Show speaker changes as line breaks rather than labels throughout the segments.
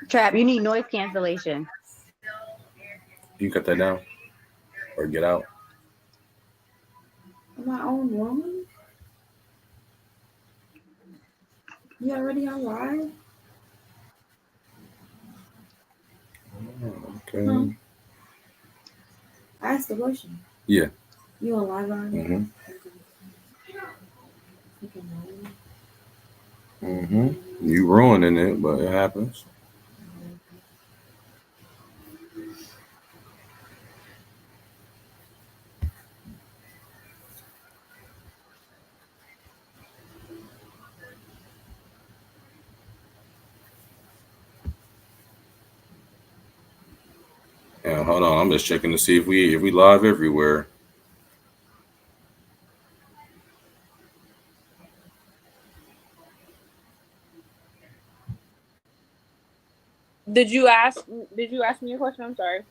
Trap, you need noise cancellation.
You can cut that down or get out.
Am I on woman? You already on live? Huh?
Okay.
I asked the question.
Yeah.
You on live already?
Mm-hmm.
Okay, no.
Mm-hmm. You ruining it, but it happens. Yeah, hold on. I'm just checking to see if we live everywhere.
Did you ask? Did you ask me a question? I'm sorry.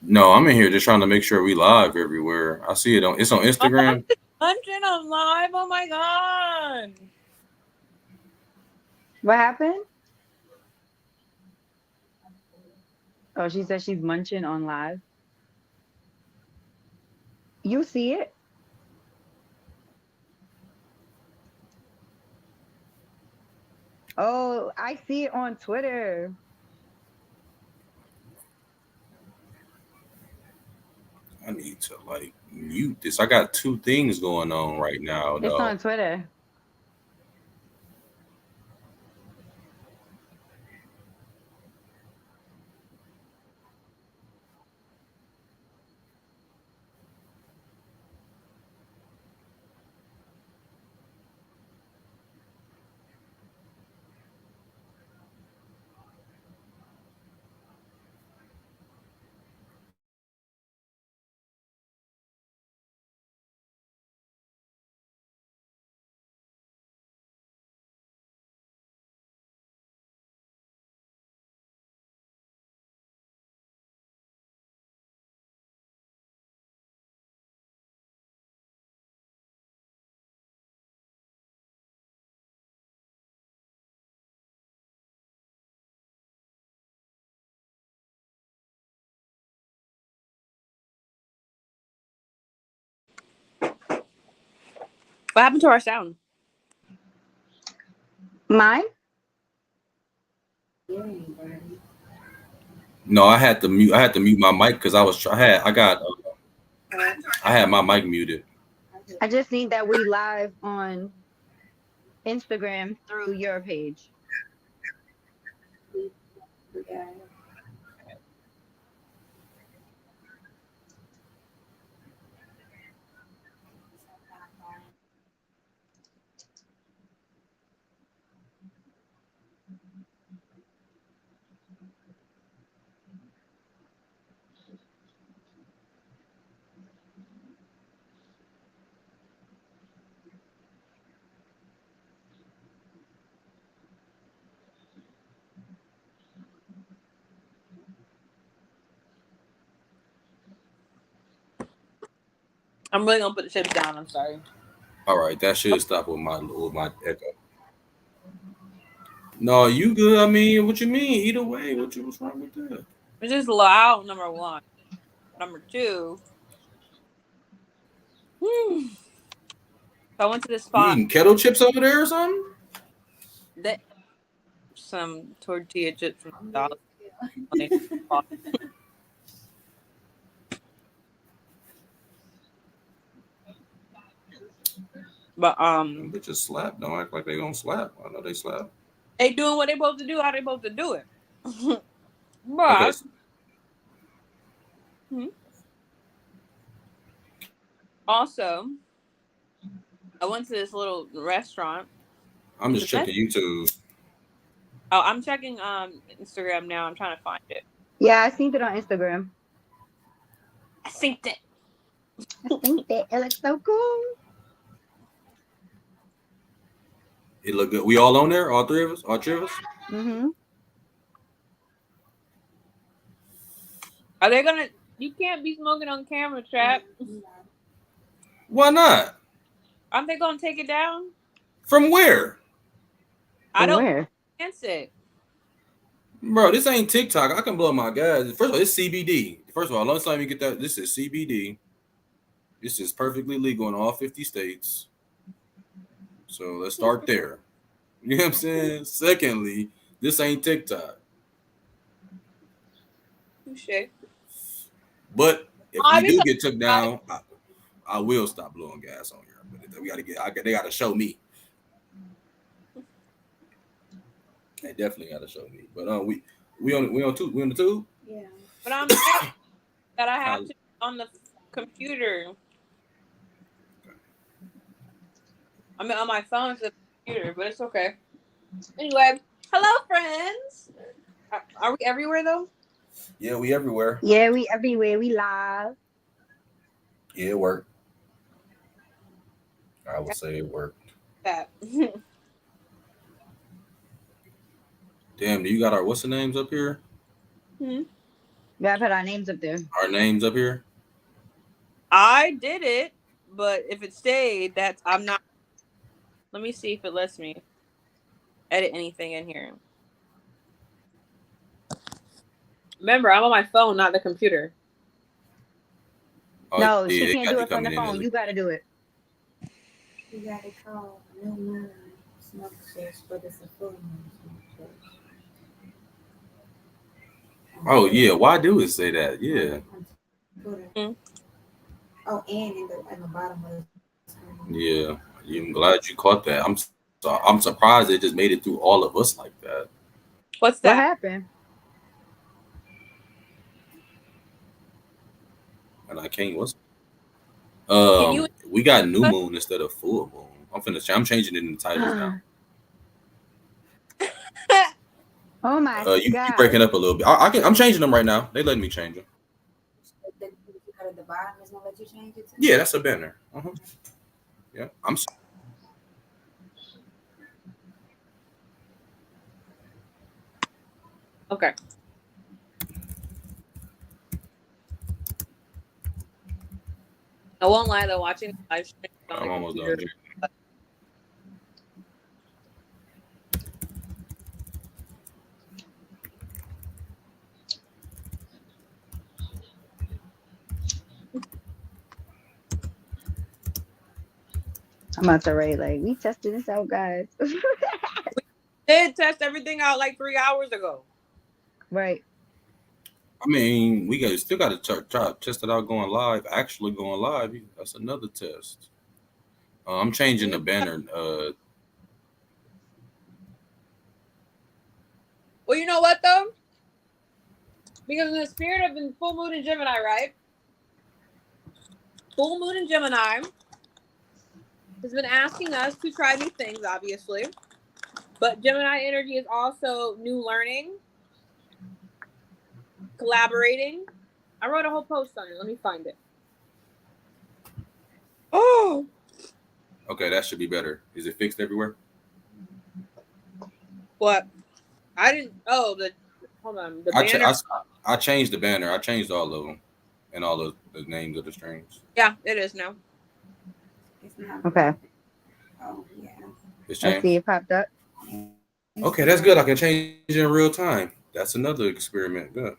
No, I'm in here just trying to make sure we live everywhere. I see it on. It's on
Oh, I'm
Instagram.
just punching on live. Oh my god.
What happened? Oh, she said she's munching on live. You see it? Oh, I see it on Twitter.
I need to like mute this. I got two things going on right now,
It's
though.
on Twitter.
What happened to our sound?
Mine?
Yeah, anybody.
No, I had to mute. I had to mute my mic because I was. I had my mic muted.
I just need that we live on Instagram through your page.
Yeah.
I'm really gonna put the chips down. I'm sorry.
All right, that should stop with my echo. No, you good. I mean, what you mean? Either way, what's wrong with that?
It's just loud. Number one. Number two. Hmm. So I went to this
You
spot
eating kettle chips over there or something?
that some tortilla chips from Dollar Tree. But
Them bitches slap. Don't act like they gonna slap. I know they slap.
they doing what they supposed to do. How they supposed to do it?
Okay,
But hmm, also, I went to this little restaurant.
I'm
It's
just
a Mexican.
checking YouTube.
Oh, I'm checking Instagram now. I'm trying to find it.
Yeah, I seen it on Instagram.
I think that.
I think that it looks so cool.
It look good. We all on there? All three of us? All three of us?
Mm-hmm.
Are they gonna? You can't be smoking on camera, trap.
Why not?
Aren't they gonna take it down?
From where?
I
From
don't
where?
chance it.
Bro, this ain't TikTok. I can blow my gas. First of all, it's CBD. First of all, let's let me get that. This is CBD. This is perfectly legal in all 50 states. So let's start there. You know what I'm saying? Secondly, this ain't TikTok.
Touche.
But if
I
we
be
do
so
get took
I,
down, I will stop blowing gas on here. But we gotta get. They gotta show me. They definitely gotta show me. But we on the tube.
Yeah.
but I'm mad that I have
How-
to be on the computer. I mean, on my phone to the computer, but it's okay. Anyway, hello, friends. Are we everywhere though?
Yeah, we everywhere.
Yeah, we everywhere. We live.
Yeah, it worked. I would say it worked.
That.
Damn, do you got our what's the names up here?
Hmm.
We gotta put our names up there.
Our names up here.
I did it, but if it stayed, that's I'm not. Let me see if it lets me edit anything in here. Remember, I'm on my phone, not the computer.
Oh
No,
yeah,
she
they
can't
got
do
you
it from the
coming in
phone.
as
You gotta do it.
You gotta call new moon smoke search, but it's a full moon smoke search.
oh yeah. Why do it say that? Yeah,
On Twitter.
Hmm.
Oh, and in the bottom of the screen.
yeah. I'm glad you caught that. I'm surprised it just made it through all of us like that.
What's
What
that?
happened?
And I can't. What's
Can you?
we got new moon instead of full moon. I'm changing it in the titles now.
Oh my
You
gosh.
breaking up a little bit. I'm changing them right now. They letting me change them.
The you got at the bottom is gonna let you change it to.
Yeah, that's a banner. Yeah,
Okay. I won't lie though, watching the live stream on the
I'm almost done.
computer.
I'm about to write like we tested this out, guys.
Did test everything out like 3 hours ago.
Right.
I mean, still got to try to test it out going live. Actually going live, that's another test. I'm changing the banner.
Well, you know what though? Because in the spirit of the full moon in Gemini, right? Full moon in Gemini has been asking us to try new things, obviously. But Gemini energy is also new learning, collaborating. I wrote a whole post on it. Let me find it. Oh,
Okay, that should be better. Is it fixed everywhere?
what? I didn't. Oh, the hold on. The
I, ch-
banner.
I changed the banner. I changed all of them and all the names of the streams.
Yeah, it is now.
It's not.
Okay.
Oh yeah.
It's
Let's see.
changed.
It popped up.
Okay, that's good. I can change it in real time. That's another experiment. Good.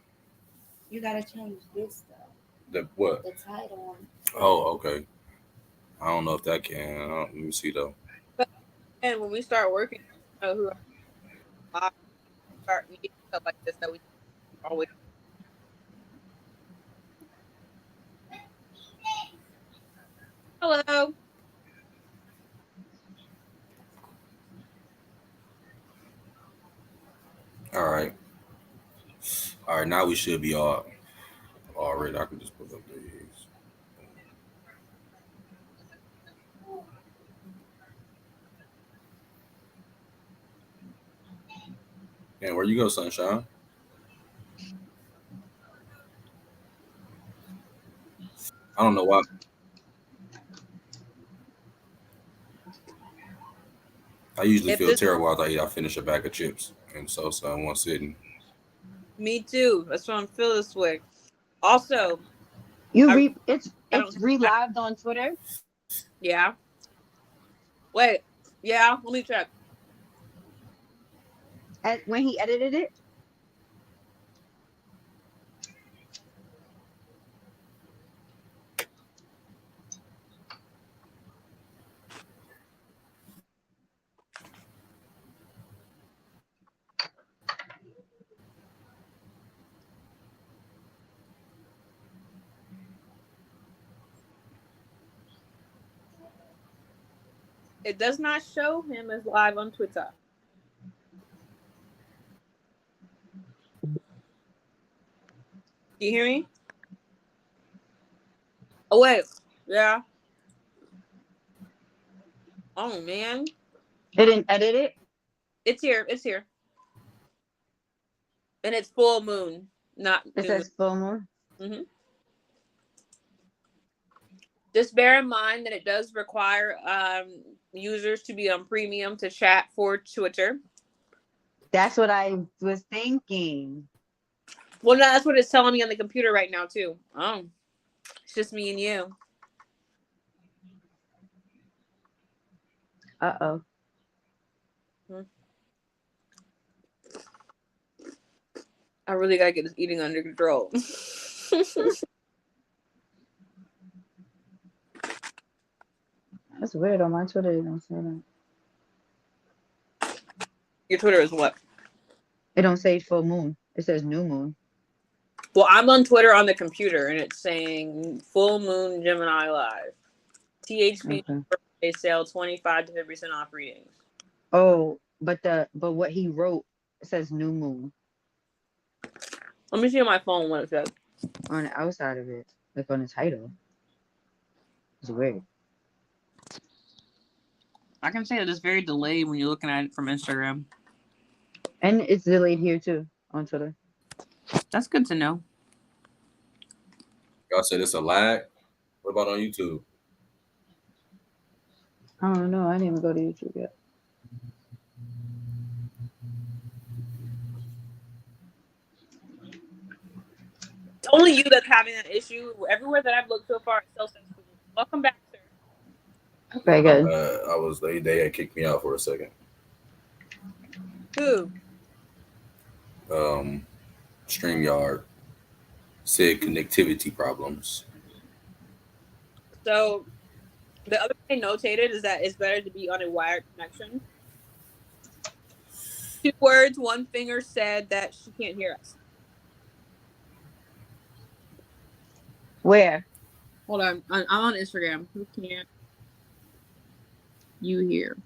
You gotta change this though.
The what?
The title on.
Oh, okay. I don't know if that can. Let me see though.
But and when we start working, who start meeting stuff like this that we always. Hello.
All right. All right. Now we should be all right. I can just put up these. And where you go, sunshine? I don't know why. I usually
If
feel
this,
terrible after I finish a bag of chips and salsa in one sitting.
me too. That's what I'm feeling this way. Also,
You
I
re it's
I
it's
don't.
relived on Twitter.
Yeah. Wait. Yeah. Let me check.
When he edited it.
It does not show him as live on Twitter. Do you hear me? Oh wait, yeah. Oh man,
They didn't edit it.
it's here. It's here, and it's full moon, not
It
new moon.
says full moon.
Mm-hmm. Just bear in mind that it does require users to be on premium to chat for Twitter.
That's what I was thinking.
Well, no, that's what it's telling me on the computer right now too. Oh, it's just me and you.
Uh-oh.
I really gotta get this eating under control.
That's weird. On my Twitter, they don't say that.
Your Twitter is what?
It don't say full moon. It says new moon.
Well, I'm on Twitter on the computer, and it's saying full moon Gemini live. THP
Okay.
birthday sale 25 to 50% off readings.
Oh, but what he wrote says new moon
Let me see on my phone what it says.
on the outside of it, like on the title. It's weird.
I can say that it's very delayed when you're looking at it from Instagram.
And it's delayed here too on Twitter.
That's good to know.
Y'all said it's a lag. What about on YouTube?
I don't know. I didn't even go to YouTube yet.
It's only you that's having that issue. Everywhere that I've looked so far, it still says full moon. Welcome back, sir.
Very good.
They had kicked me out for a second.
Who?
StreamYard said connectivity problems.
So the other thing I notated is that it's better to be on a wired connection. 2 words, one finger said that she can't hear us.
Where?
Hold on. I'm on Instagram. Who can't you hear?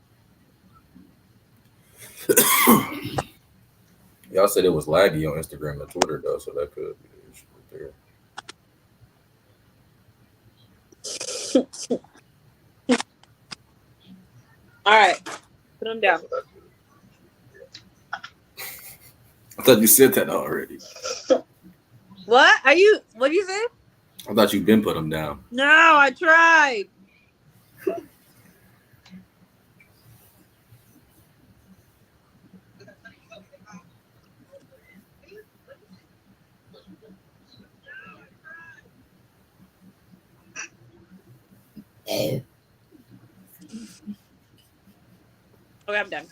Y'all said it was laggy on Instagram and Twitter though, so that could be the issue right there.
All right. Put them down.
I thought you said that already.
What do you say?
I thought you'd been put them down.
No, I tried. Okay, I'm done.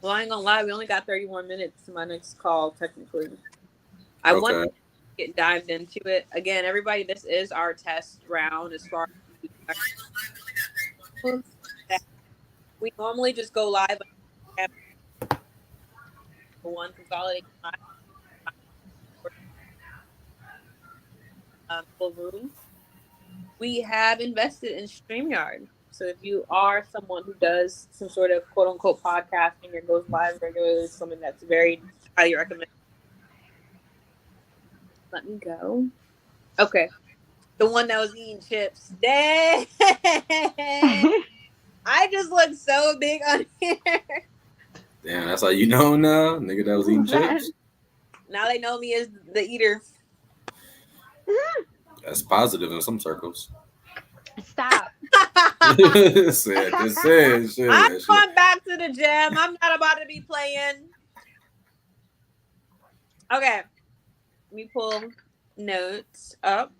Well, I ain't gonna lie, we only got 31 minutes to my next call, technically. I want to get dived into it. Again, everybody, this is our test round as far as we normally just go live for one consolidated full room. We have invested in StreamYard. So if you are someone who does some sort of quote unquote podcasting or goes live regularly, something that's very highly recommended. Let me go. Okay. The one that was eating chips. Dang. I just look so big on here.
Damn, that's how you know now? Nigga that was eating chips?
Now they know me as the eater.
That's positive in some circles.
Stop.
I'm
Shit.
going back to the gym. I'm not about to be playing. Okay. Let me pull notes up.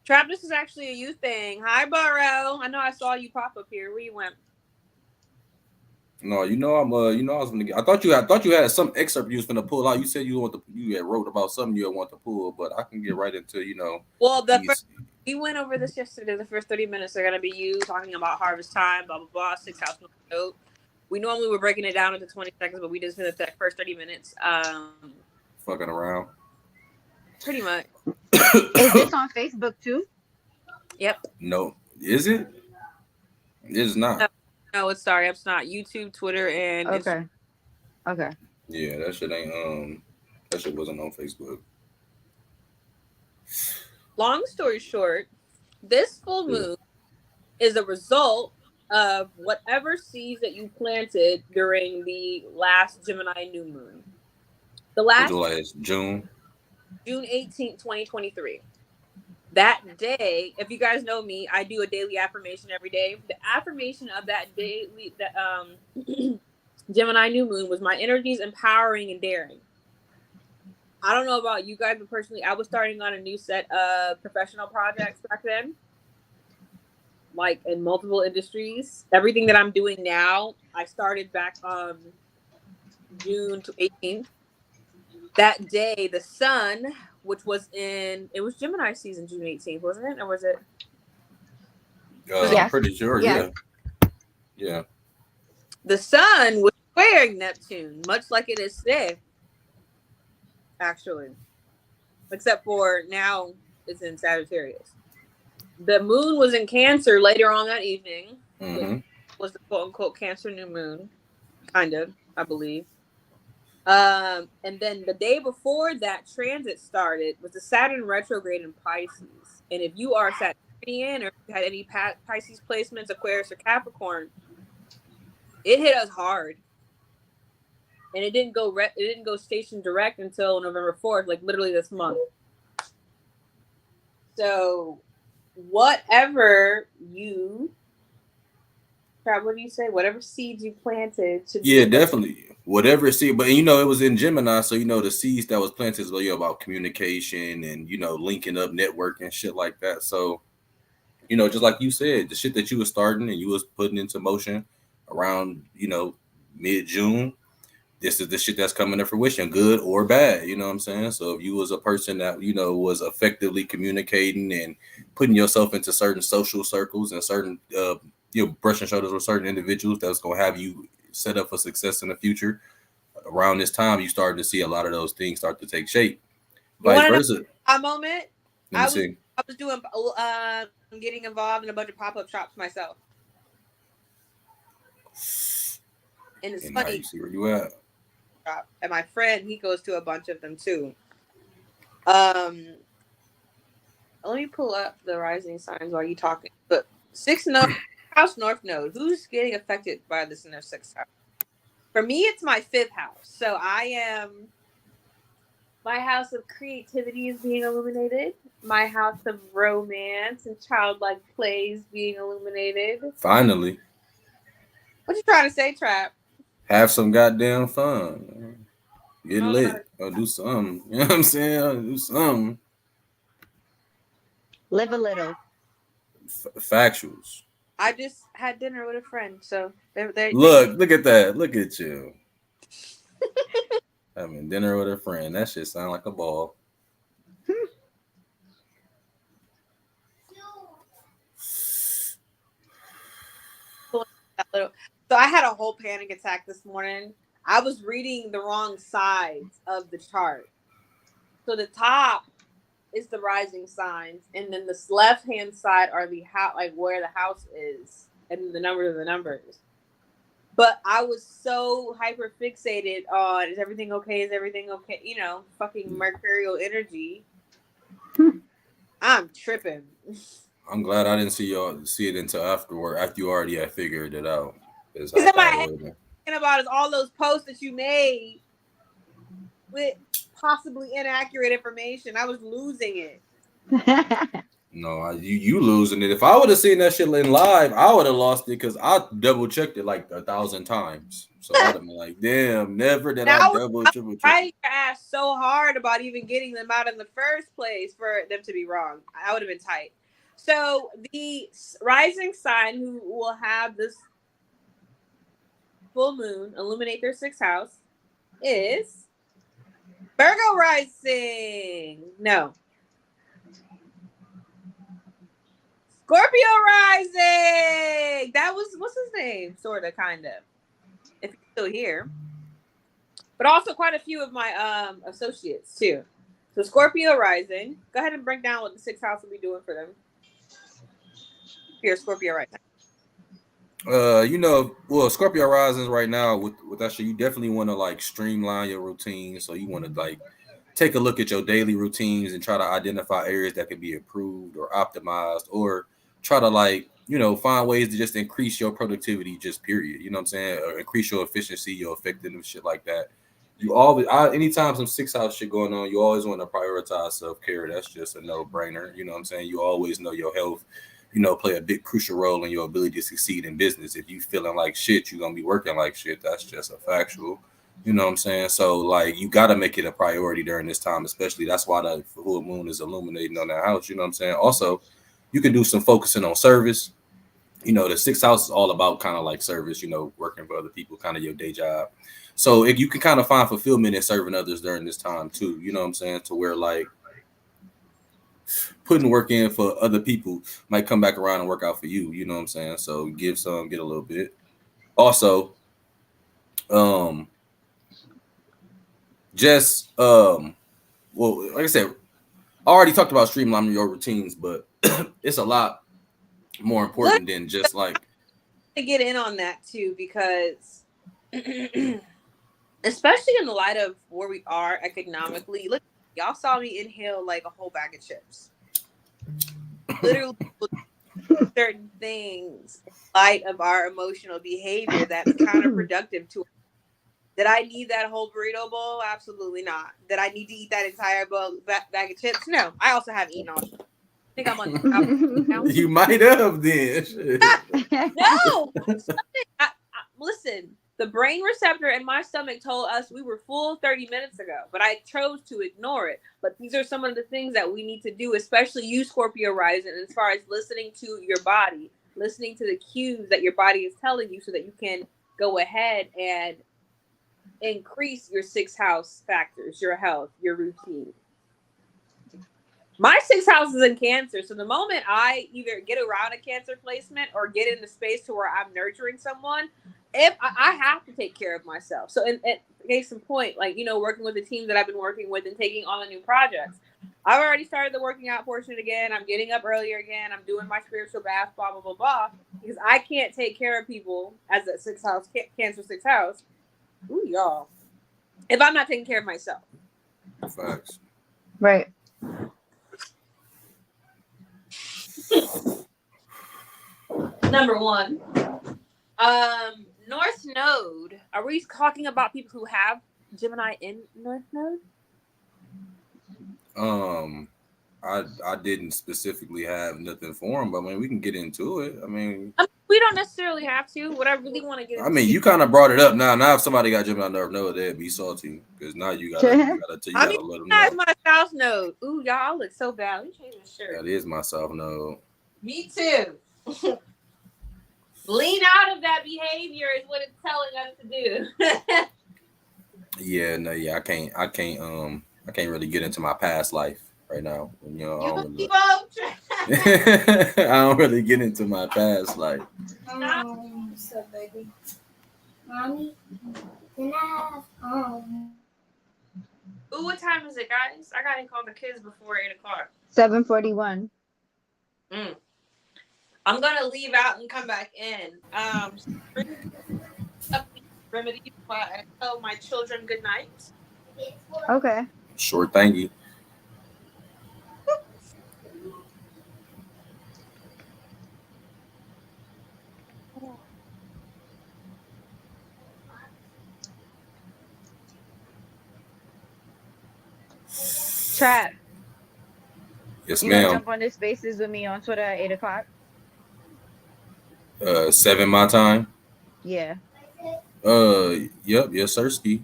Trap, this is actually a you thing. Hi, Burrow. I know I saw you pop up here. Where you went?
No, I was gonna get. I thought you had some excerpt you was gonna pull out. You said you had wrote about something you want to pull, but I can get right into
Well, we went over this yesterday. The first 30 minutes are gonna be you talking about harvest time, blah blah blah, 6 house note. We normally were breaking it down into 20 seconds, but we just finished that first 30 minutes.
Fucking around.
Pretty much.
Is this on Facebook too?
Yep.
No, is it? It's not.
No, it's sorry. It's not. YouTube, Twitter, and Instagram.
Okay.
Yeah, that shit ain't. That shit wasn't on Facebook.
Long story short, this full moon is a result of whatever seeds that you planted during the last Gemini new moon. The last
June
18th, 2023. That day, if you guys know me, I do a daily affirmation every day. The affirmation of that day, Gemini new moon, was my energies empowering and daring. I don't know about you guys, but personally, I was starting on a new set of professional projects back then, like in multiple industries. Everything that I'm doing now, I started back on June 18th. That day, the sun, which was it was Gemini season, June 18th, wasn't it? Or was it?
Yes.
I'm pretty sure,
Yes.
yeah.
The sun was squaring Neptune, much like it is today, actually. Except for now it's in Sagittarius. The moon was in Cancer later on that evening, which was the quote-unquote Cancer new moon, kind of, I believe. And then the day before that transit started was the Saturn retrograde in Pisces. And if you are Saturnian or if you had any Pisces placements, Aquarius or Capricorn, it hit us hard. And it didn't go station direct until November 4th, like literally this month. So whatever what do you say? Whatever seeds you planted to
definitely. Whatever seed, but it was in Gemini, so the seeds that was planted is about communication and linking up, network and shit like that. So, just like you said, the shit that you was starting and you was putting into motion around, mid-June, this is the shit that's coming to fruition, good or bad. You know what I'm saying? So if you was a person that, was effectively communicating and putting yourself into certain social circles and certain, brushing shoulders with certain individuals that's going to have you set up for success in the future, around this time, you started to see a lot of those things start to take shape. Vice versa.
A moment.
Let me see.
I was doing, getting involved in a bunch of pop-up shops myself. And it's funny.
Now you see where you at.
And my friend, he goes to a bunch of them too. Let me pull up the rising signs while you talking. But 6 house north node. Who's getting affected by this in their 6th house? For me, it's my 5th house. So my house of creativity is being illuminated. My house of romance and childlike plays being illuminated.
Finally.
What you trying to say, Trap?
Have some goddamn fun. Get lit. Or do something. You know what I'm saying? Do something.
Live a little.
Factuals.
I just had dinner with a friend, so
look at that. Look at you. Having dinner with a friend. That shit sound like a ball.
So I had a whole panic attack this morning. I was reading the wrong sides of the chart. So the top is the rising signs, and then this left-hand side are the house, like where the house is, and the numbers are the numbers. But I was so hyper fixated on, is everything okay? Is everything okay? Fucking mercurial energy. I'm tripping.
I'm glad I didn't see it until afterward, after you already had figured it out.
Because in my head, thinking about is all those posts that you made with possibly inaccurate information. I was losing it.
No, you losing it. If I would have seen that shit in live, I would have lost it because I double checked it like 1,000 times. So I'd have been like, damn, never did I triple check.
Fighting your ass so hard about even getting them out in the first place for them to be wrong. I would have been tight. So the rising sign who will have this full moon illuminate their 6th house is Virgo rising. No. Scorpio rising. That was, what's his name? Sort of, kind of. If he's still here. But also quite a few of my associates too. So Scorpio rising. Go ahead and break down what the sixth house will be doing for them. If you're a Scorpio right now.
Well, Scorpio risings right now with that shit, you definitely want to like streamline your routine. So you want to like take a look at your daily routines and try to identify areas that can be improved or optimized, or try to like, find ways to just increase your productivity, just period. You know what I'm saying? Or increase your efficiency, your effectiveness, shit like that. You always, anytime some six house shit going on, you always want to prioritize self care. That's just a no brainer. You know what I'm saying? You always know your health, play a big crucial role in your ability to succeed in business. If you feeling like shit, you're gonna be working like shit. That's just a factual. You know what I'm saying? So like you gotta make it a priority during this time, especially that's why the full moon is illuminating on that house. You know what I'm saying? Also, you can do some focusing on service. The sixth house is all about kind of like service, working for other people, kind of your day job. So if you can kind of find fulfillment in serving others during this time too, you know what I'm saying? To where like putting work in for other people might come back around and work out for you. You know what I'm saying? So give some, get a little bit. Also, well, like I said, I already talked about streamlining your routines, but it's a lot more important than just like
to get in on that too, because especially in the light of where we are economically, look, y'all saw me inhale like a whole bag of chips. Literally certain things in light of our emotional behavior that's counterproductive to. Did I need that whole burrito bowl? Absolutely not. Did I need to eat that entire bag of chips? No. I also have eaten all. I think I'm on.
You might have then.
No. Listen, the brain receptor in my stomach told us we were full 30 minutes ago, but I chose to ignore it. But these are some of the things that we need to do, especially you, Scorpio rising, as far as listening to your body, listening to the cues that your body is telling you so that you can go ahead and increase your sixth house factors, your health, your routine. My sixth house is in Cancer. So the moment I either get around a Cancer placement or get in the space to where I'm nurturing someone, if I have to take care of myself. So in case in point, like, working with the team that I've been working with and taking on the new projects, I've already started the working out portion again. I'm getting up earlier again. I'm doing my spiritual bath, blah, blah, blah, blah, because I can't take care of people as a sixth house, Cancer sixth house. Ooh, y'all. If I'm not taking care of myself.
Facts.
Right.
Number one. North Node. Are we talking about people who have Gemini in North Node?
I didn't specifically have nothing for him, but I mean we can get into it. I mean
we don't necessarily have to. What I really want to get into.
I mean, you kind of brought it up now. Now if somebody got Gemini Nerve Node, they'd be salty because now you gotta let them know.
My South Node. Ooh, y'all look so bad. Let me change this shirt.
That is my South Node.
Me too. Lean out of that behavior is what it's telling us to do.
Yeah, I can't really get into my past life right now. I don't really get into my past life.
What's up, baby? Mommy, can I have
Ooh, what time is it, guys? I gotta call the kids before 8:00.
7:41.
I'm gonna leave out and come back in. Remedies while I tell my children good night.
Okay.
Sure, thank you.
Trap.
Yes,
You gonna
ma'am.
jump on this Spaces with me on Twitter at 8:00?
7 my time.
Yeah.
Yep, yes, sirski.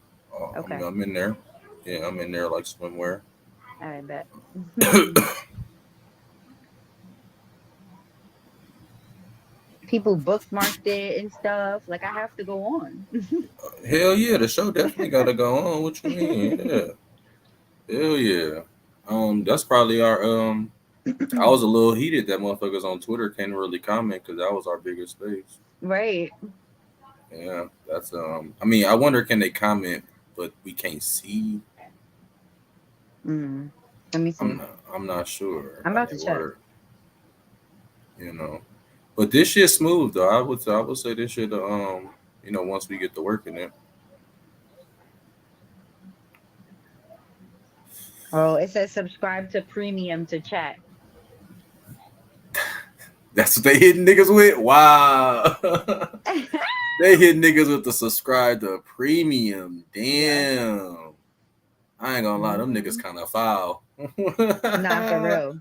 Okay.
I'm in there. Yeah, I'm in there like swimwear.
I bet. People bookmarked it and stuff. Like I have to go on.
Hell yeah, the show definitely gotta go on. What you mean? Yeah. Hell yeah. That's probably our I was a little heated that motherfuckers on Twitter can't really comment because that was our biggest space.
Right.
Yeah, that's I mean, I wonder can they comment, but we can't see.
Let me see.
I'm not sure
I'm
how
about
they
to check.
work. You know, but this shit smooth though. I would say this shit. Once we get to working it,
Oh, it says subscribe to premium to chat.
that's what they hitting niggas with. Wow. They hit niggas with the subscribe to premium.
Yeah.
Damn. I ain't gonna lie, them niggas
Hmm.
kind of foul.
Nah, for real.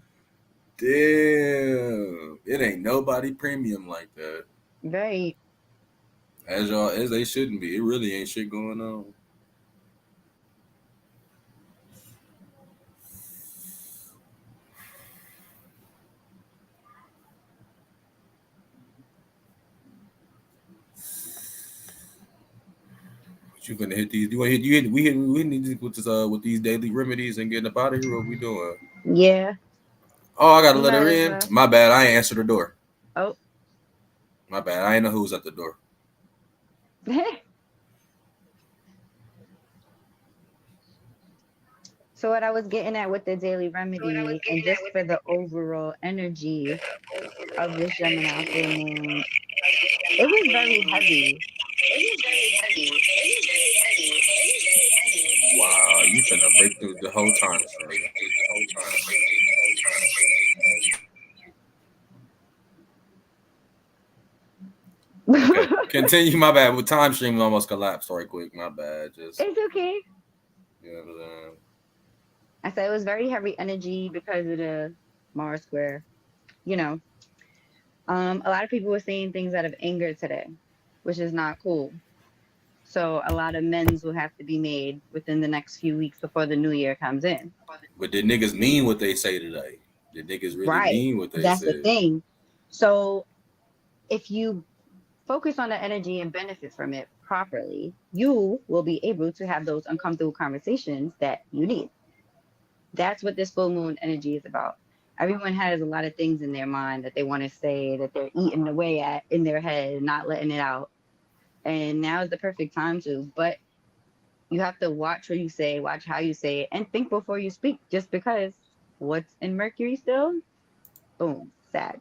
Damn. It ain't nobody premium like that.
Right.
As they shouldn't be. It really ain't shit going on. But you gonna hit these? You want to hit? You hit? We need to with these daily remedies and getting up out of here. What we doing?
Yeah.
Oh, I gotta
You
let
might
her
as
in.
well.
My bad. I ain't answered the door.
Oh.
My bad. I ain't know who was at the door.
So what I was getting at with the daily remedy and just for the overall energy of this Gemini full moon, it was very heavy.
Wow, you finna break through the whole time frame. Okay,
It's
continue. My bad. With time stream almost collapsed right quick. My bad. Just
okay.
you know what I'm saying.
I said it was very heavy energy because of the Mars square. You know, a lot of people were saying things out of anger today, which is not cool. So a lot of amends will have to be made within the next few weeks before the new year comes in.
But did niggas mean what they say today? Did niggas really
Right.
mean what they
That's the
said?
thing. So if you focus on the energy and benefit from it properly, you will be able to have those uncomfortable conversations that you need. That's what this full moon energy is about. Everyone has a lot of things in their mind that they want to say that they're eating away at in their head, not letting it out. And now is the perfect time to. But you have to watch what you say, watch how you say it, and think before you speak. Just because what's in Mercury still, boom, Sag.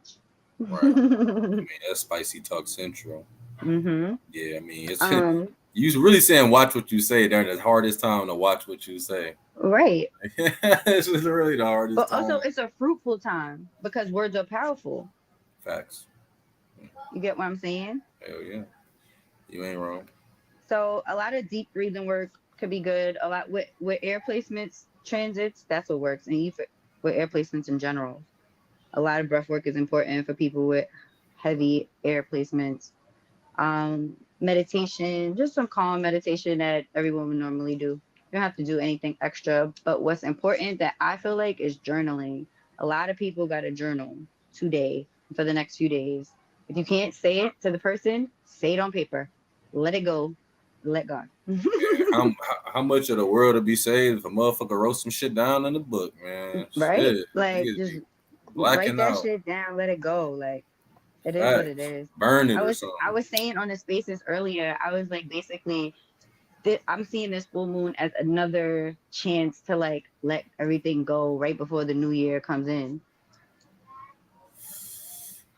Right. I mean, that's spicy talk central.
Mm-hmm.
Yeah, I mean, it's
Um,
you really saying watch what you say during the hardest time to watch what you say.
right.
This is really the hardest
But also,
time.
it's a fruitful time because words are powerful.
Facts.
You get what I'm saying?
Hell yeah, you ain't wrong.
So a lot of deep breathing work could be good. A lot with air placements, transits, that's what works. And with air placements in general, a lot of breath work is important for people with heavy air placements. Meditation, just some calm meditation that everyone would normally do. You don't have to do anything extra. But what's important that I feel like is journaling. A lot of people got to journal today for the next few days. If you can't say it to the person, say it on paper. Let it go. Let God.
How much of the world to be saved if a motherfucker wrote some shit down in the book, man?
Right?
Shit,
Like
niggas
just
be
write
blacking
that
out.
shit down, let it go. Like it is what it
Facts.
is.
Burn it
I
or
was I
something.
was saying on the spaces earlier, I was like basically I'm seeing this full moon as another chance to like let everything go right before the new year comes in.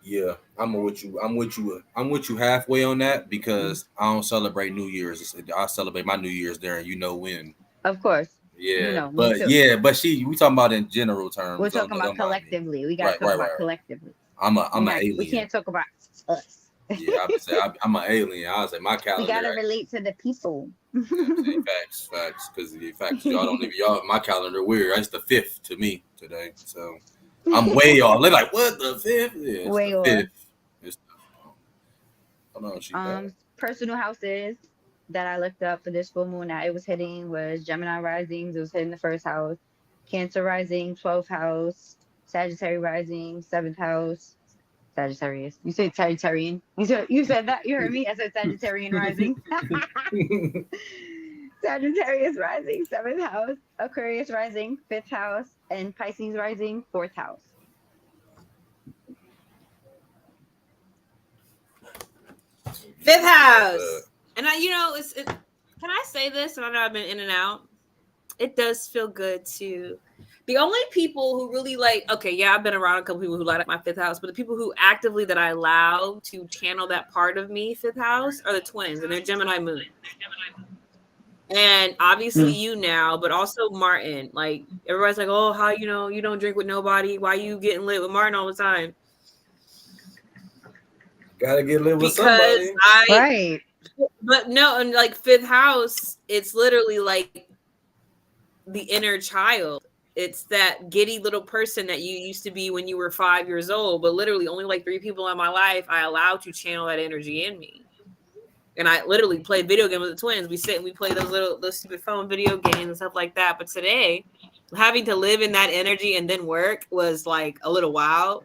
Yeah, I'm with you. I'm with you. I'm with you halfway on that
Mm.
because I don't celebrate New Year's. I celebrate my New Year's there, and you know when.
Of course,
Yeah,
me too.
but we talking about in general
We're
terms. Don't
talking about
don't mind me.
collectively. We gotta
Right,
talk
right, right,
about
right.
collectively.
I'm an
We
alien.
can't talk about us.
Yeah, I would say I'm an alien. I would say my
We
calendar.
gotta relate to the people.
You know what I'm saying? Facts. Because the fact y'all don't even y'all my calendar weird. It's the 5th to me today, so I'm way off. They're like, what the 5th? Yeah, it's the
Way off.
5th. It's the, hold on, she back.
Personal houses that I looked up for this full moon that it was hitting was Gemini risings. It was hitting the first house, Cancer rising, 12th house, Sagittarius rising, 7th house. Sagittarius. You said Sagittarian. You said that. You heard me. I said Sagittarian rising. Sagittarius rising, 7th house, Aquarius rising, 5th house, and Pisces rising, 4th house.
Fifth house. And can I say this? And I know I've been in and out. It does feel good to The only people who really like, okay, yeah, I've been around a couple people who light up my fifth house, but the people who actively that I allow to channel that part of me, fifth house, are the twins, and they're Gemini moon. And obviously you now, but also Martin. Like everybody's like, oh, how you know you don't drink with nobody? Why you getting lit with Martin all the time?
Gotta get lit with
Because
somebody.
Right.
But no, and like fifth house, it's literally like the inner child. It's that giddy little person that you used to be when you were 5 years old, but literally only like 3 people in my life I allowed to channel that energy in me. And I literally play video games with the twins. We sit and we play those stupid phone video games and stuff like that. But today, having to live in that energy and then work was like a little wild,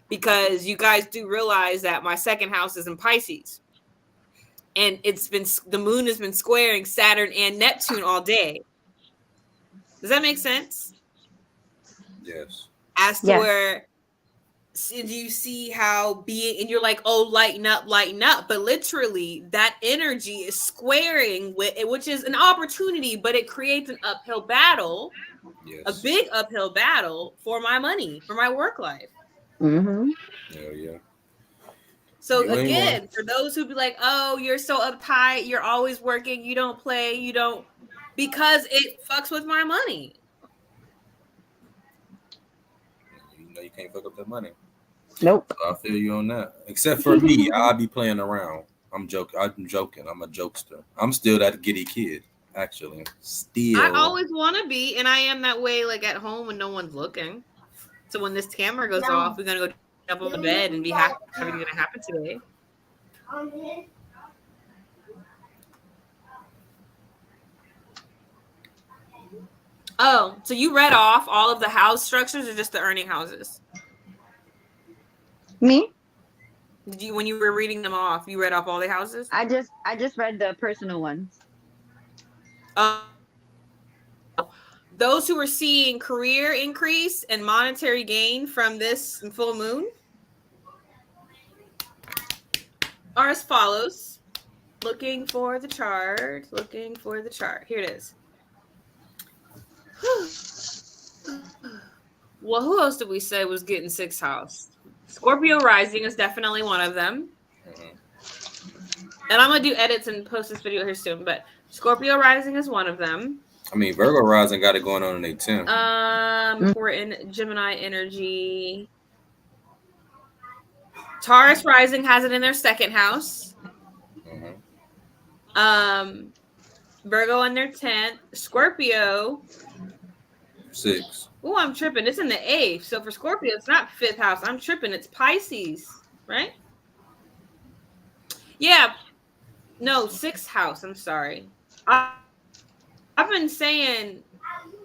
because you guys do realize that my second house is in Pisces. And the moon has been squaring Saturn and Neptune all day. Does that make sense?
Yes.
As to where, do you see how and you're like, oh, lighten up. But literally that energy is squaring with it, which is an opportunity, but it creates an uphill battle, a big uphill battle for my money, for my work life.
Mm-hmm.
Yeah.
So again, for those who be like, oh, you're so uptight, you're always working, you don't play, because it fucks with my money.
You know you can't fuck up that money.
Nope.
So I feel you on that. Except for me, I'll be playing around. I'm joking. I'm a jokester. I'm still that giddy kid, actually. Still.
I always want to be, and I am that way, like at home when no one's looking. So when this camera goes off, we're gonna go jump on the bed and be happy everything's gonna happen today. Oh, so you read off all of the house structures or just the earning houses?
Me?
Did you, when you were reading them off, you read off all the houses?
I just read the personal ones.
Those who are seeing career increase and monetary gain from this full moon are as follows. Looking for the chart. Here it is. Well, who else did we say was getting sixth house? Scorpio rising is definitely one of them. And I'm going to do edits and post this video here soon, but Scorpio rising is one of them.
I mean, Virgo rising got it going on in their 10th.
Important Gemini energy. Taurus rising has it in their second house. Virgo in their 10th. Scorpio
6.
Oh, I'm tripping. It's in the 8th. So for Scorpio, it's not 5th house. I'm tripping. It's Pisces, right? Yeah. No, 6th house. I'm sorry. I've been saying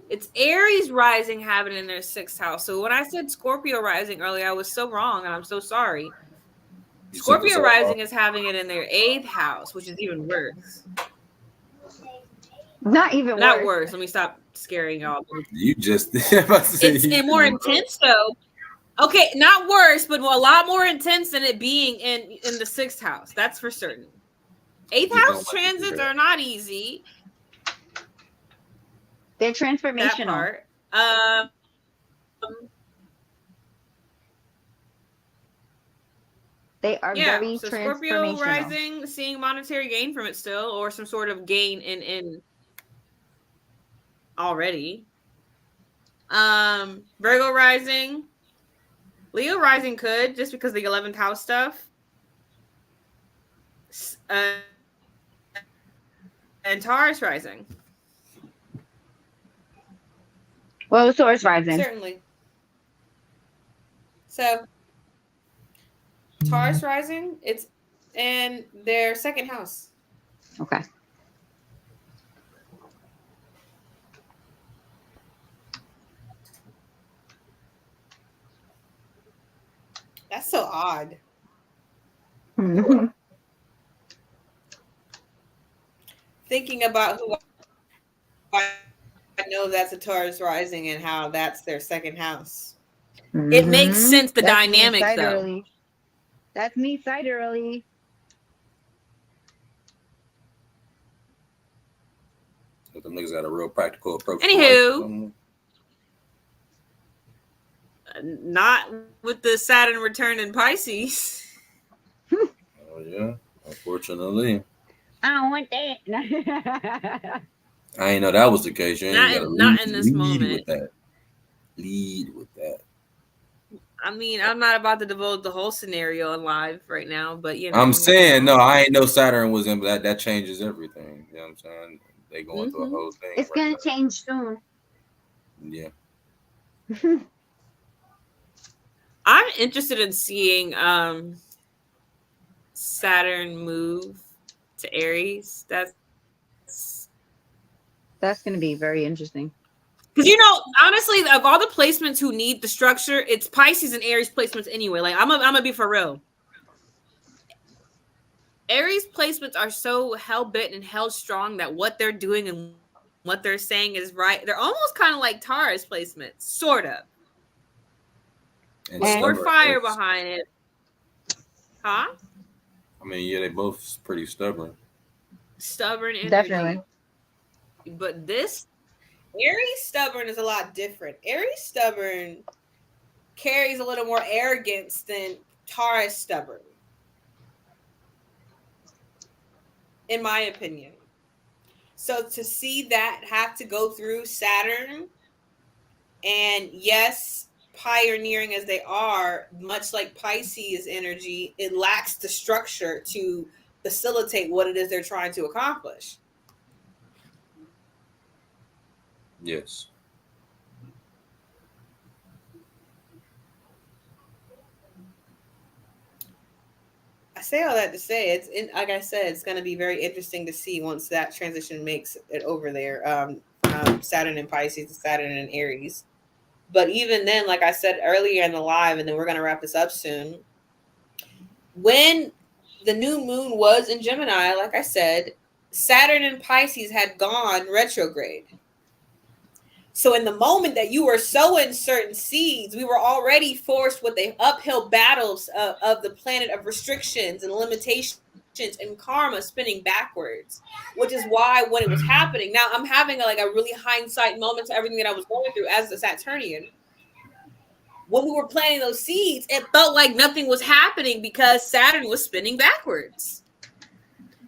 it's Aries rising having in their 6th house. So when I said Scorpio rising earlier, I was so wrong, and I'm so sorry. Scorpio rising is having it in their 8th house, which is even worse.
Not worse.
Let me stop scaring y'all.
You just
it's more intense though. Okay, not worse, but a lot more intense than it being in the 6th house. That's for certain. 8th house transits are not easy.
They're transformational.
That part.
They are very
so
transformational.
Scorpio rising, seeing monetary gain from it still, or some sort of gain in already. Virgo rising. Leo rising could, just because the 11th house stuff. And Taurus rising.
Well, Taurus rising.
Certainly. So Taurus rising, it's in their 2nd house.
Okay.
That's so odd.
Mm-hmm.
Thinking about who I know that's a Taurus rising and how that's their 2nd house. Mm-hmm. It makes sense, the dynamic though.
That's me sidereally.
Them niggas got a real practical approach.
Anywho. Not with the Saturn return in Pisces.
Oh yeah, unfortunately,
I don't want that.
I ain't know that was the case. You ain't got to
Not in this
lead
moment.
with that. Lead with that.
I mean, I'm not about to divulge the whole scenario in live right now, but you know.
I'm saying no. I ain't know Saturn was in, but that changes everything. You know what I'm saying? They going through a whole thing
It's
right
gonna
now.
change soon.
Yeah.
I'm interested in seeing Saturn move to Aries. That's
That's gonna be very interesting.
because honestly, of all the placements who need the structure, it's Pisces and Aries placements anyway. Like I'm gonna be for real. Aries placements are so hell bent and held strong that what they're doing and what they're saying is right. They're almost kind of like Taurus placements, sort of.
And
With more
stubborn.
fire behind it. Huh?
I mean, yeah, they both pretty stubborn.
Stubborn energy.
Definitely.
But this Aries stubborn is a lot different. Aries stubborn carries a little more arrogance than Taurus stubborn, in my opinion. So to see that have to go through Saturn, and yes, pioneering as they are, much like Pisces energy, it lacks the structure to facilitate what it is they're trying to accomplish.
Yes.
I say all that to say like I said, it's going to be very interesting to see once that transition makes it over there. Saturn and Pisces, Saturn and Aries. But even then, like I said earlier in the live, and then we're going to wrap this up soon. When the new moon was in Gemini, like I said, Saturn and Pisces had gone retrograde. So in the moment that you were sowing certain seeds, we were already forced with the uphill battles of the planet of restrictions and limitations and karma spinning backwards, which is why when it was happening, now I'm having a really hindsight moment to everything that I was going through as a Saturnian. When we were planting those seeds, it felt like nothing was happening because Saturn was spinning backwards.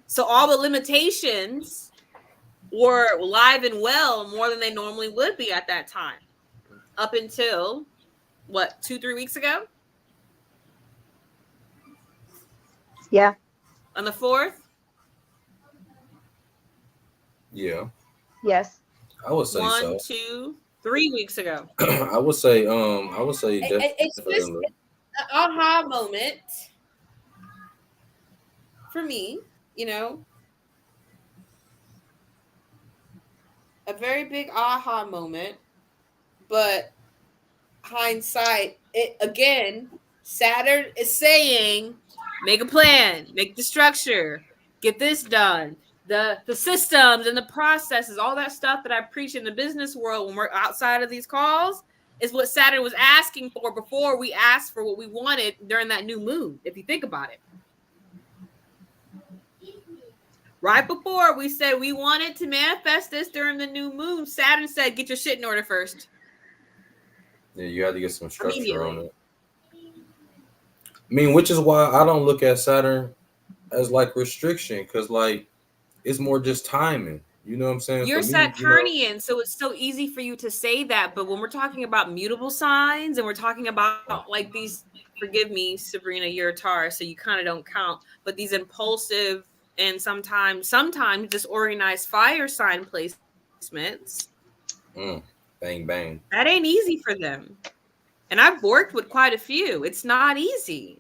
So all the limitations were live and well more than they normally would be at that time. Up until, 2-3 weeks ago?
Yeah.
On the 4th?
Yeah.
Yes.
I would say
1, 2, 3 weeks ago.
I would say definitely.
It's just an aha moment for me, a very big aha moment, but hindsight, Saturn is saying, make a plan, make the structure, get this done. The systems and the processes, all that stuff that I preach in the business world when we're outside of these calls is what Saturn was asking for before we asked for what we wanted during that new moon, if you think about it. Right before we said we wanted to manifest this during the new moon, Saturn said, get your shit in order first.
Yeah, you had to get some structure on it. I mean, which is why I don't look at Saturn as like restriction, because like it's more just timing. You know what I'm saying?
You're
for me,
Saturnian, so it's so easy for you to say that. But when we're talking about mutable signs and we're talking about like these, forgive me, Sabrina, you're a Taurus, so you kind of don't count. But these impulsive and sometimes disorganized fire sign placements,
bang bang,
that ain't easy for them. And I've worked with quite a few. It's not easy.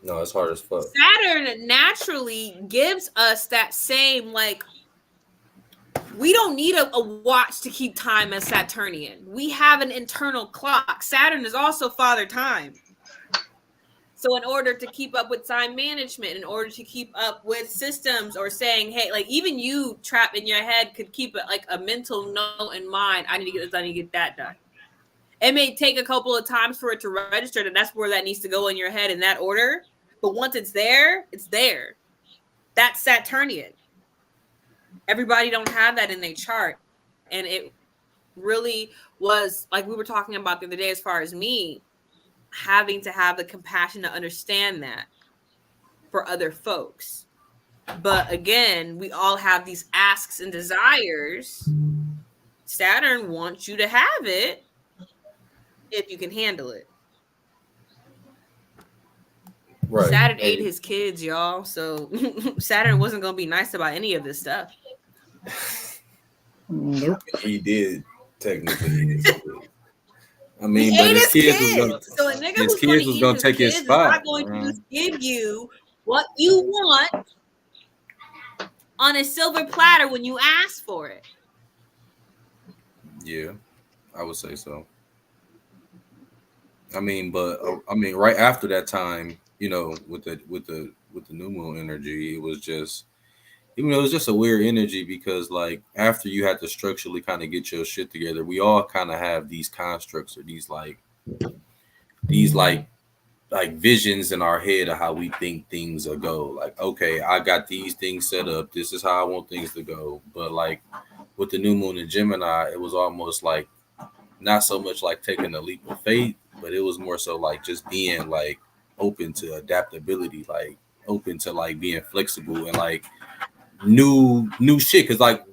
No, it's hard as fuck.
Saturn naturally gives us that same, we don't need a watch to keep time as Saturnian. We have an internal clock. Saturn is also father time. So in order to keep up with time management, in order to keep up with systems or saying, hey, even you trapped in your head could keep a mental note in mind. I need to get this done, I need to get that done. It may take a couple of times for it to register, and that's where that needs to go in your head in that order. But once it's there, it's there. That's Saturnian. Everybody don't have that in their chart. And really was, like we were talking about the other day, as far as me having to have the compassion to understand that for other folks. But again, we all have these asks and desires. Saturn wants you to have it if you can handle it.
Right.
Saturn ate his kids, y'all. So Saturn wasn't going to be nice about any of this stuff.
Nope.
He did technically eat his kids. I mean,
He
but
ate
his kids was
kids.
gonna,
So a nigga
his
who's going to
kids was
eat
gonna
his
take his
kids is
spot.
not going to just give you what you want on a silver platter when you ask for it.
Yeah, I would say so. I mean, but I mean, right after that time, you know, with the new moon energy, it was just, even though it was just a weird energy because like after you had to structurally kind of get your shit together, we all kind of have these constructs or these like visions in our head of how we think things will go. Like, okay, I got these things set up. This is how I want things to go. But like with the new moon in Gemini, it was almost like not so much like taking a leap of faith, but it was more so like just being like open to adaptability, like open to like being flexible and like new shit. Cause like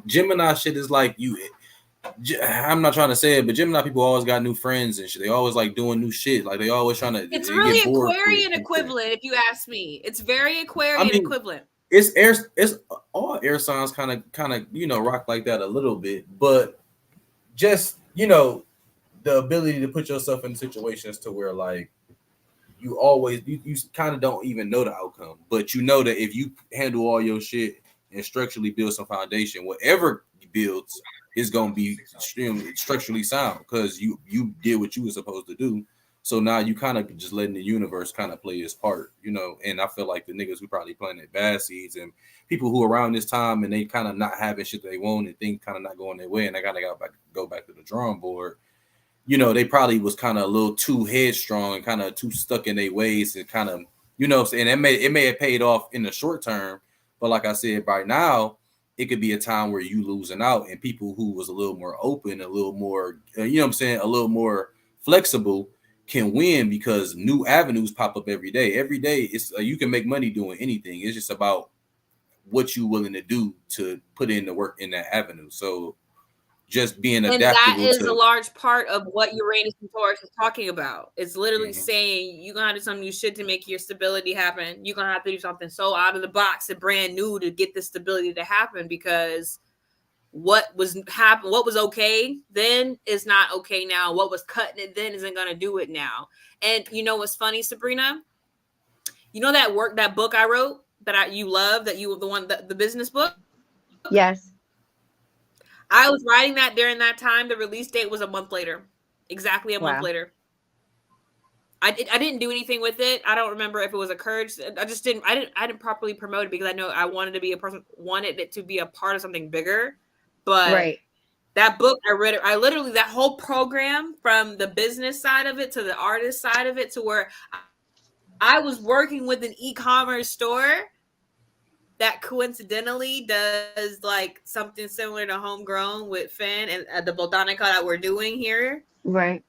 Gemini shit is like I'm not trying to say it, but Gemini people always got new friends and shit. They always like doing new shit. Like they always trying to.
It's
They
really
get bored
Aquarian
quick.
equivalent, if you ask me. It's very
I
Aquarian
mean,
equivalent.
it's air. It's all air signs kind of rock like that a little bit, but just the ability to put yourself in situations to where like you always you kind of don't even know the outcome, but you know that if you handle all your shit and structurally build some foundation, whatever you builds is gonna be extremely structurally sound because you did what you were supposed to do. So now you kind of just letting the universe kind of play its part, And I feel like the niggas who probably planted bad seeds and people who around this time and they kind of not having shit they want and things kind of not going their way and they kind of go back to the drawing board. They probably was kind of a little too headstrong and kind of too stuck in their ways and kind of, and it may have paid off in the short term, but like I said, right now, it could be a time where you losing out and people who was a little more open, a little more, a little more flexible can win because new avenues pop up every day. Every day, it's you can make money doing anything. It's just about what you willing to do to put in the work in that avenue. So just being
And that
adaptable
is
to
a large part of what Uranus and Taurus is talking about. It's literally
Mhm.
saying you're gonna have to do some new shit to make your stability happen. You're gonna have to do something so out of the box and brand new to get the stability to happen because what was okay then is not okay now. What was cutting it then isn't gonna do it now. And you know what's funny, Sabrina? You know that book I wrote you love, the business book?
Yes.
I was writing that during that time. The release date was a month later. Exactly a month
Wow.
later. I didn't do anything with it. I don't remember if it was a courage. I didn't properly promote it because I know I wanted it to be a part of something bigger. But
Right.
that book, I read it. I literally, that whole program from the business side of it to the artist side of it to where I was working with an e-commerce store that coincidentally does like something similar to Homegrown with Finn and the botanica that we're doing here
Right.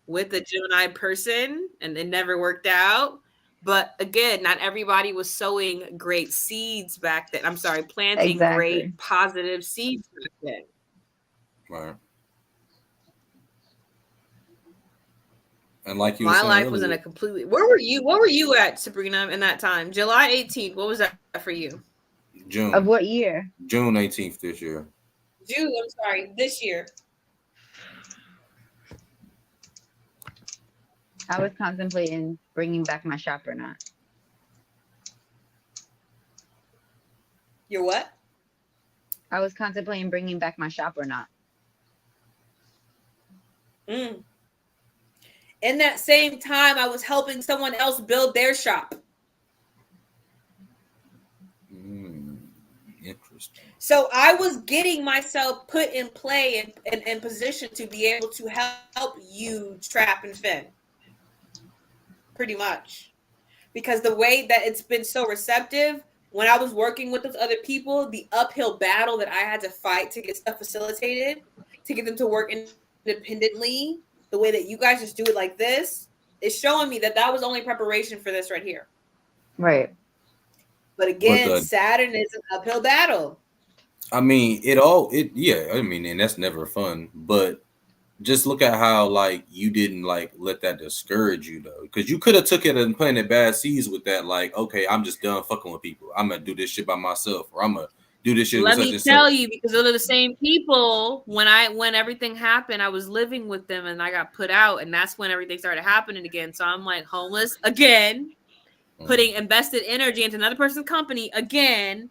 with the Gemini person, and it never worked out. But again, not everybody was sowing great seeds back then. I'm sorry, planting
Exactly.
great positive seeds back then.
Right. And like you were
My
saying
life was in
earlier,
a completely. Where were you? What were you at, Sabrina, in that time? July 18th. What was that for you?
Of
June
what year?
June 18th this year.
June. I'm sorry, this year.
I was contemplating bringing back my shop or not.
You're what?
I was contemplating bringing back my shop or not.
In that same time, I was helping someone else build their shop.
Interesting.
So I was getting myself put in play and in position to be able to help you trap and fin. Pretty much. Because the way that it's been so receptive, when I was working with those other people, the uphill battle that I had to fight to get stuff facilitated, to get them to work independently, the way that you guys just do it like this, is showing me that was only preparation for this right here.
Right.
But again, Saturn is an uphill battle.
I mean, yeah, I mean, and that's never fun, but just look at how like you didn't like let that discourage you though, because you could have took it and planted bad seeds with that. Like, okay, I'm just done fucking with people. I'm gonna do this shit by myself, or I'm gonna do this shit.
Let me tell you, because those are the same people. When everything happened, I was living with them, and I got put out, and that's when everything started happening again. So I'm like homeless again, putting invested energy into another person's company again.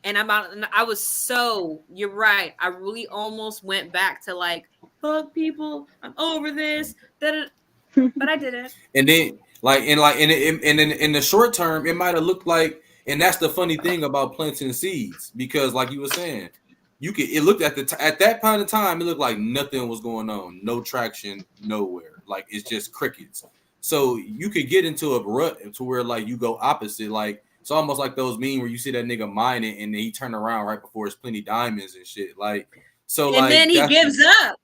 And I was so, you're right. I really almost went back to like, fuck people. I'm over this. But I didn't.
And then in the short term, it might have looked like, and that's the funny thing about planting seeds, because like you were saying, it looked at that point in time, it looked like nothing was going on, no traction, nowhere. Like it's just crickets. So you could get into a rut to where like you go opposite, like. It's almost like those memes where you see that nigga mining and then he turn around right before it's plenty diamonds and shit. Like, so
and
like
then he gives up.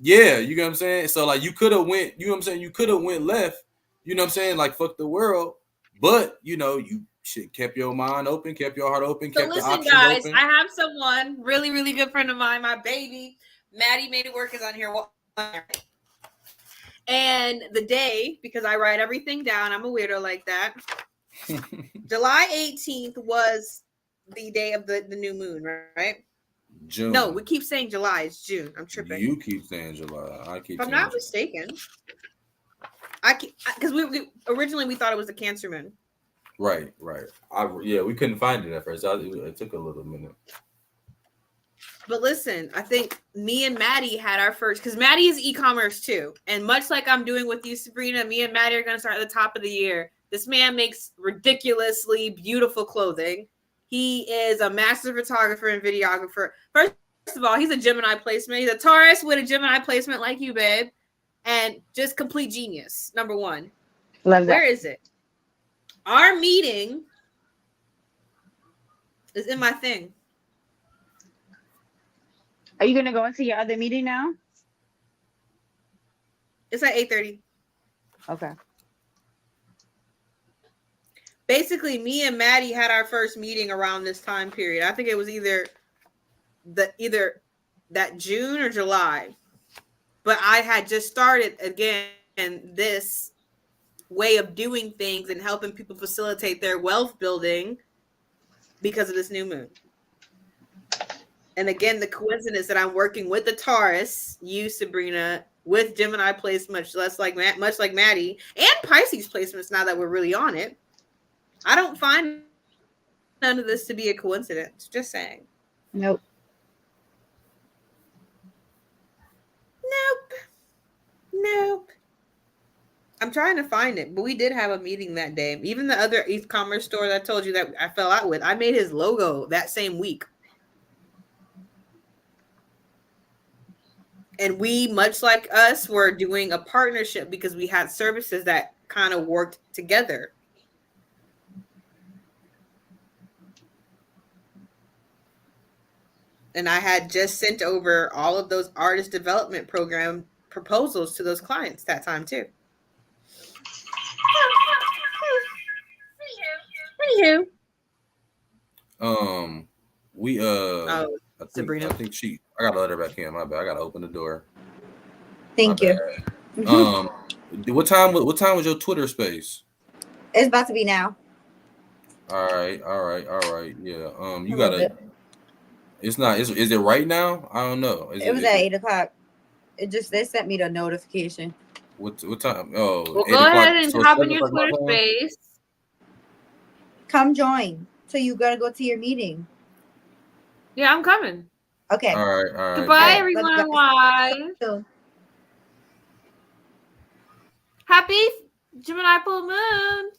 Yeah, you know what I'm saying? So like you could have went, you know what I'm saying? You could have went left, you know what I'm saying? Like fuck the world. But you know, you kept your mind open, kept your heart open, kept the options
guys,
open.
I have someone, really, really good friend of mine, my baby, Maddie Made It Work is on here. And the day, because I write everything down, I'm a weirdo like that. July 18th was the day of the new moon, right?
June.
No, we keep saying July. It's June. I'm tripping.
You keep saying July. I keep.
If I'm not mistaken, because we originally we thought it was a Cancer moon.
Right. We couldn't find it at first. It took a little minute.
But listen, I think me and Maddie had our first, because Maddie is e-commerce too, and much like I'm doing with you, Sabrina, me and Maddie are going to start at the top of the year. This man makes ridiculously beautiful clothing. He is a master photographer and videographer. First of all, he's a Gemini placement. He's a Taurus with a Gemini placement like you, babe. And just complete genius, number one.
Love that.
Where is it? Our meeting is in my thing.
Are you going to go into your other meeting now?
It's at 8:30.
Okay.
Basically, me and Maddie had our first meeting around this time period. I think it was either that June or July. But I had just started again this way of doing things and helping people facilitate their wealth building because of this new moon. And again, the coincidence that I'm working with the Taurus, you, Sabrina, with Gemini placements, much like Maddie, and Pisces placements. Now that we're really on it, I don't find none of this to be a coincidence. Just saying.
Nope.
I'm trying to find it, but we did have a meeting that day. Even the other e-commerce store that I told you that I fell out with, I made his logo that same week. And we, much like us, were doing a partnership because we had services that kind of worked together. And I had just sent over all of those artist development program proposals to those clients that time too. Anywho. Sabrina.
I gotta let her back in. My bad. I gotta open the door.
Thank you.
What time was your Twitter space?
It's about to be now.
All right. Yeah. You gotta. It's not. Is it right now? I don't know.
It was at 8:00. They sent me the notification.
What time? Oh,
well, go ahead and hop in your Twitter space.
Come join. So you gotta go to your meeting.
Yeah, I'm coming.
Okay.
All right.
Goodbye, everyone. Bye. Happy Gemini full moon.